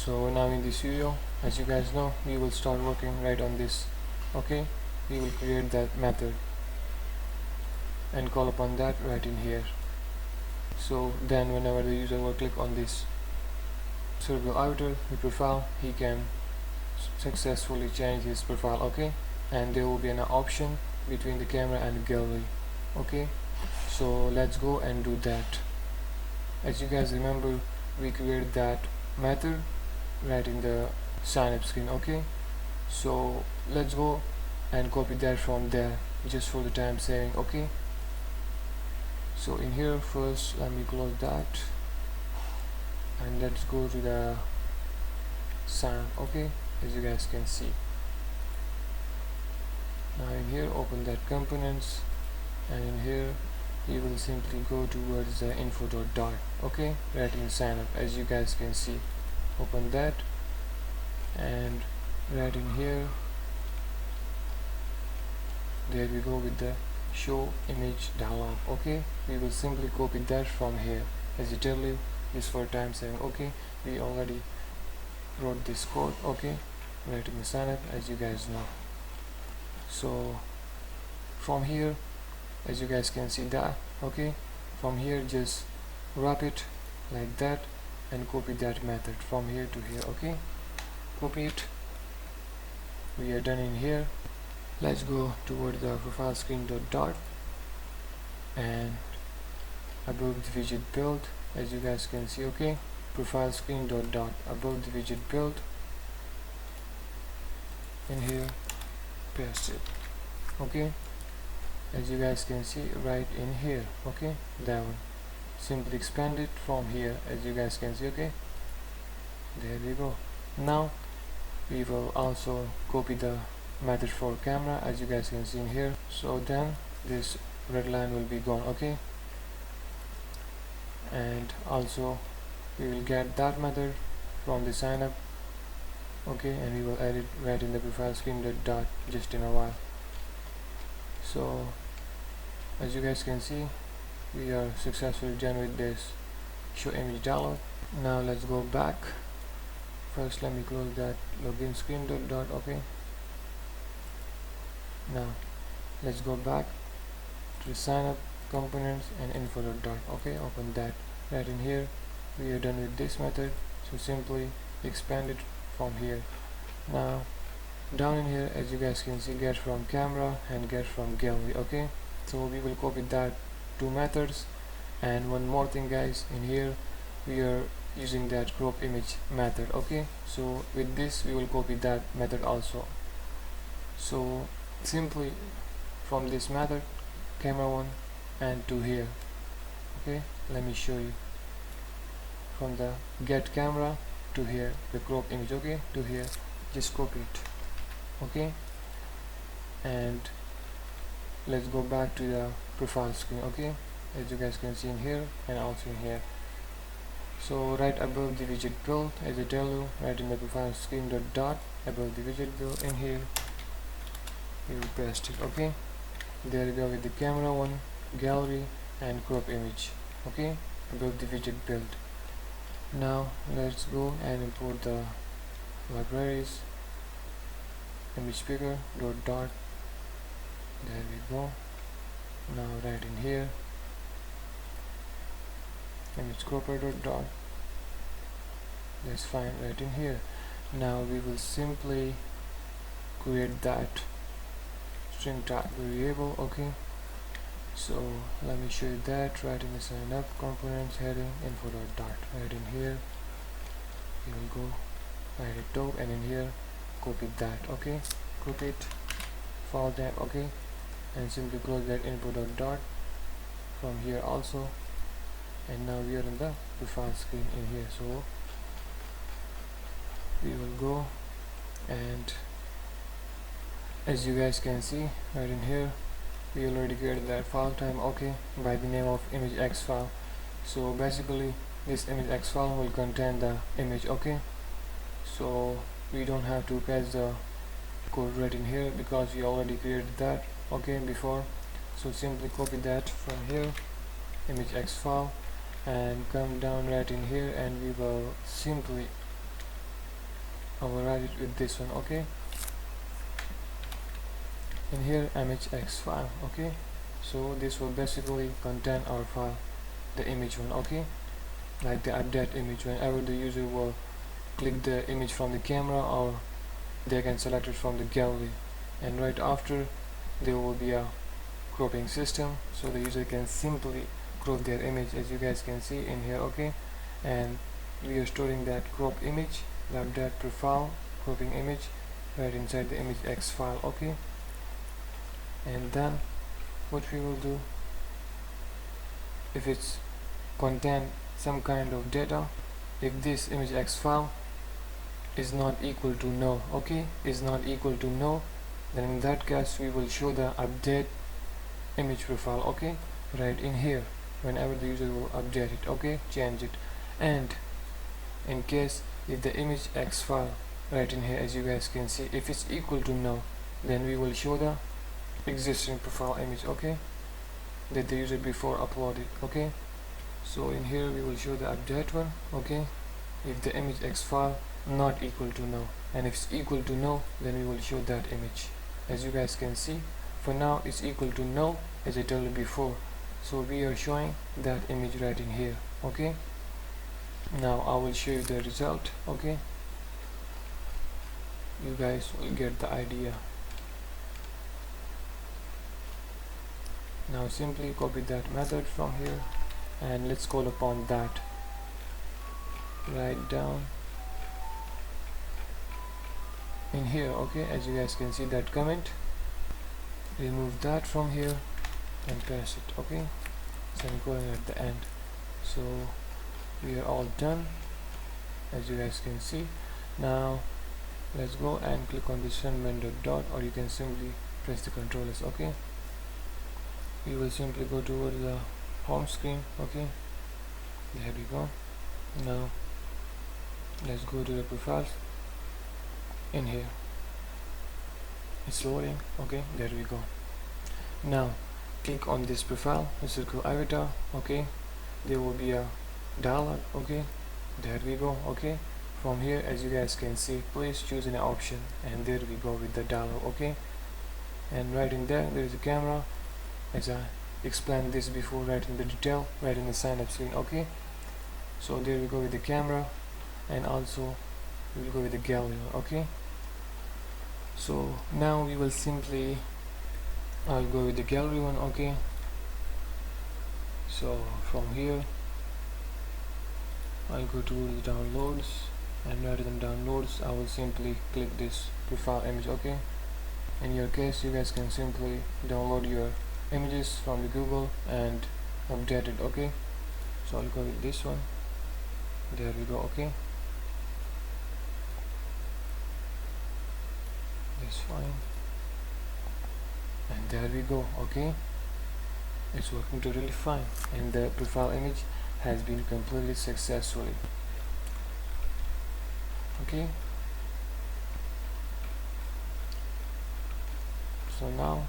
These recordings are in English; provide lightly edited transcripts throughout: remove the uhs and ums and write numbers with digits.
So now in this video, as you guys know, we will start working right on this. Okay, we will create that method and call upon that right in here. So then whenever the user will click on this server avatar, the profile, he can successfully change his profile. Okay, and there will be an option between the camera and gallery. Okay, so let's go and do that. As you guys remember, we created that method right in the sign up screen. Okay, so let's go and copy that from there just for the time saving. Okay, so in here first let me close that and let's go to the sign up. Okay, as you guys can see, now in here open that components, and in here you will simply go towards the info.dart. Okay, right in the sign up, as you guys can see, open that, and right in here there we go with the show image dialog. Okay, we will simply copy that from here. As I tell you, this for time saving. Okay, we already wrote this code. Okay, right in the sign up, as you guys know. So from here, as you guys can see that, okay, from here just wrap it like that and copy that method from here to here. Okay, copy it. We are done in here. Let's go toward the profile screen.dart, and above the widget build, as you guys can see. Okay, profile screen.dart, above the widget build, in here paste it. Okay, as you guys can see right in here. Okay, that one, simply expand it from here, as you guys can see. Okay, there we go. Now we will also copy the method for camera, as you guys can see in here. So then this red line will be gone. Okay, and also we will get that method from the sign up. Okay, and we will add it right in the profile screen.dart just in a while. So as you guys can see, we are successfully done with this show image dialog. Now let's go back. First let me close that login screen.dart. Okay, now let's go back to the sign up components and info.dart. Okay, open that. Right in here we are done with this method, so simply expand it from here. Now down in here, as you guys can see, get from camera and get from gallery. Okay, so we will copy that two methods. And one more thing guys, in here we are using that crop image method. Okay, so with this we will copy that method also. So simply from this method, camera one and to here. Okay, let me show you. From the get camera to here, the crop image. Okay, to here, just copy it. Okay, and let's go back to the profile screen. Okay, as you guys can see in here and also in here. So right above the widget build, as I tell you, right in the profile screen.dart, above the widget build, in here we will paste it. Okay, there we go with the camera one, gallery and crop image. Okay, above the widget build. Now let's go and import the libraries, image picker .dart. There we go. Now right in here, image cropper .dart. That's fine right in here. Now we will simply create that string type variable. Okay, so let me show you that right in the sign up components heading info.dart. Right in here we will go right at top, and in here copy that. Okay, copy it, follow that. Okay, and simply close that info.dart from here also, and now we are in the profile screen in here. So we will go, and as you guys can see right in here, we already created that file time. Okay, by the name of image.x file. So basically this image.x file will contain the image. Okay, so we don't have to paste the code right in here because we already created that. Okay, before. So simply copy that from here, image.x file, and come down right in here, and we will simply override it with this one. Okay, in here image.x file. Okay, so this will basically contain our file, the image one. Okay, like the update image. Whenever the user will click the image from the camera, or they can select it from the gallery, and right after there will be a cropping system, so the user can simply crop their image, as you guys can see in here. Okay, and we are storing that crop image, the update profile cropping image, right inside the image.x file. Okay, and then what we will do, if it's contain some kind of data, if this image.x file is not equal to no, okay, is not equal to no, then in that case we will show the update image profile. Okay, right in here whenever the user will update it. Okay, change it. And in case if the image.x file right in here, as you guys can see, if it's equal to no, then we will show the existing profile image, okay, that the user before uploaded. Okay, so in here we will show the update one. Okay, if the image.x file not equal to no, and if it's equal to no, then we will show that image. As you guys can see, for now it's equal to no, as I told you before, so we are showing that image right in here. Okay, now I will show you the result. Okay, you guys will get the idea. Now simply copy that method from here, and let's call upon that. Write down in here. Okay, as you guys can see that comment, remove that from here and pass it. Okay, semicolon at the end. So we are all done, as you guys can see. Now let's go and click on this dot, or you can simply press the controllers. Okay, we will simply go towards the home screen. Okay, there we go. Now let's go to the profiles. In here it's loading. Okay, there we go. Now click on this profile, the circle avatar. Okay, there will be a dialog. Okay, there we go. Okay, from here, as you guys can see, please choose an option, and there we go with the dialog. Okay, and right in there is a camera, as I explained this before, right in the detail, right in the sign up screen. Okay, so there we go with the camera, and also we will go with the gallery. Okay, so now we will simply, I'll go with the gallery one. Okay, so from here I'll go to the downloads, and rather than downloads I will simply click this profile image. Okay, in your case you guys can simply download your images from the Google and update it. Okay, so I'll go with this one. There we go. Okay, that's fine, and there we go. Okay, it's working totally fine, and the profile image has been completed successfully. Okay, so now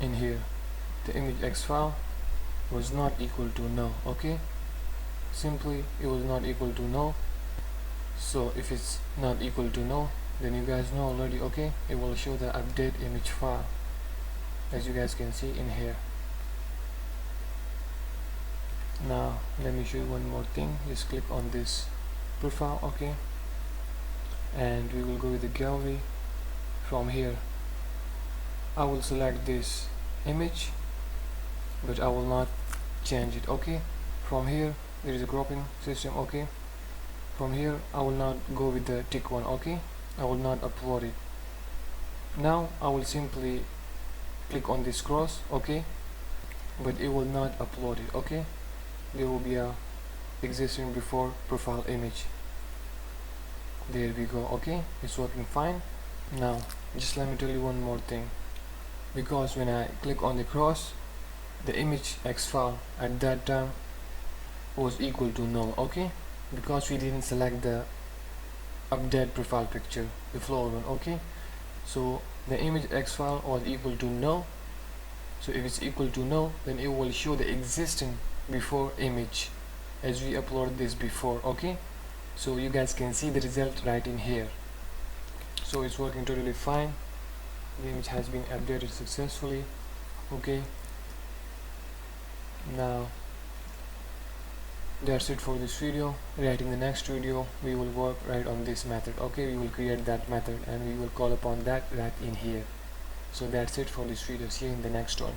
in here the image.x file was not equal to no. Okay, simply it was not equal to no. So if it's not equal to no, then you guys know already. Okay, it will show the update image file, as you guys can see in here. Now let me show you one more thing. Just click on this profile. Okay, and we will go with the gallery. From here I will select this image, but I will not change it. Okay, from here there is a cropping system. Okay, from here I will not go with the tick one. Okay, I will not upload it. Now I will simply click on this cross. Okay, but it will not upload it. Okay, there will be a existing before profile image. There we go. Okay, it's working fine. Now just let me tell you one more thing, because when I click on the cross, the image.x file at that time was equal to null. Okay, because we didn't select the update profile picture, the floor one. Okay, so the image.x file was equal to null. So if it's equal to null, then it will show the existing before image, as we uploaded this before. Okay, So you guys can see the result right in here. So it's working totally fine. The image has been updated successfully. Okay, now that's it for this video. Right, in the next video we will work right on this method. Okay, we will create that method and we will call upon that right in here. So that's it for this video. See you in the next one.